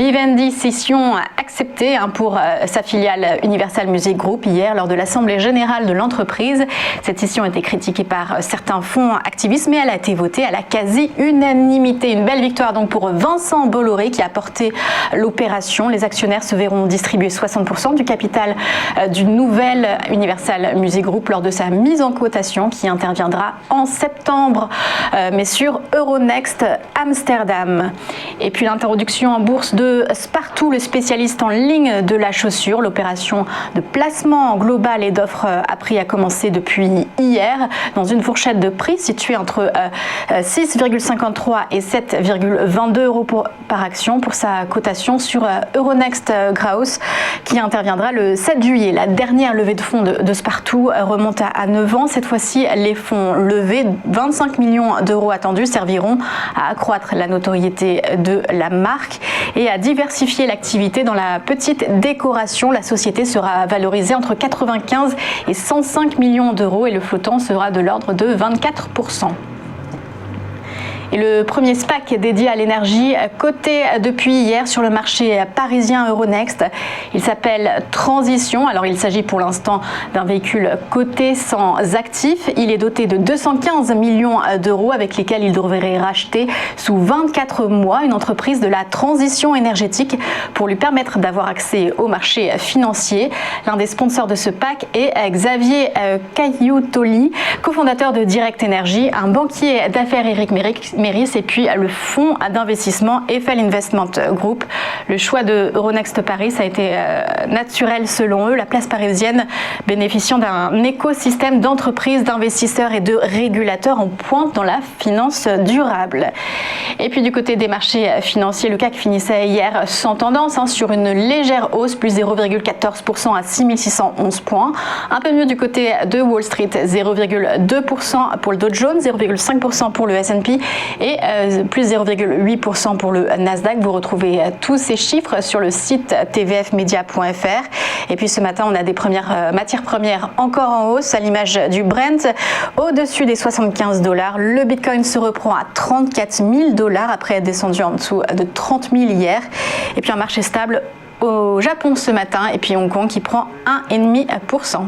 Vivendi, scission acceptée pour sa filiale Universal Music Group hier lors de l'Assemblée générale de l'entreprise. Cette scission a été critiquée par certains fonds activistes, mais elle a été votée à la quasi-unanimité. Une belle victoire donc pour Vincent Bolloré qui a porté l'opération. Les actionnaires se verront distribuer 60% du capital du nouvel Universal Music Group lors de sa mise en cotation qui interviendra en septembre, mais sur Euronext Amsterdam. Et puis l'introduction en bourse de Spartoo, le spécialiste en ligne de la chaussure. L'opération de placement global et d'offres à prix a commencé depuis hier dans une fourchette de prix située entre 6,53 et 7,22 euros par action pour sa cotation sur Euronext Growth qui interviendra le 7 juillet. La dernière levée de fonds de Spartoo remonte à 9 ans. Cette fois-ci, les fonds levés, 25 millions d'euros attendus, serviront à accroître la notoriété de la marque et à diversifier l'activité dans la petite décoration. La société sera valorisée entre 95 et 105 millions d'euros et le flottant sera de l'ordre de 24%. Et le premier SPAC dédié à l'énergie coté depuis hier sur le marché parisien Euronext. Il s'appelle Transition. Alors il s'agit pour l'instant d'un véhicule coté sans actifs. Il est doté de 215 millions d'euros avec lesquels il devrait racheter sous 24 mois une entreprise de la transition énergétique pour lui permettre d'avoir accès au marché financier. L'un des sponsors de ce PAC est Xavier Caiutoli, cofondateur de Direct Energy, un banquier d'affaires Eric Méris et puis le fonds d'investissement Eiffel Investment Group. Le choix de Euronext Paris a été naturel selon eux, la place parisienne bénéficiant d'un écosystème d'entreprises, d'investisseurs et de régulateurs en pointe dans la finance durable. Et puis du côté des marchés financiers, le CAC finissait hier sans tendance sur une légère hausse, plus 0,14% à 6611 points. Un peu mieux du côté de Wall Street, 0,2% pour le Dow Jones, 0,5% pour le S&P et plus 0,8% pour le Nasdaq. Vous retrouvez tous ces chiffres sur le site tvfmedia.fr. Et puis ce matin, on a des matières premières encore en hausse, à l'image du Brent, au-dessus des $75. Le Bitcoin se reprend à 34 000 $ après être descendu en dessous de 30 000 hier. Et puis un marché stable au Japon ce matin et puis Hong Kong qui prend 1,5%.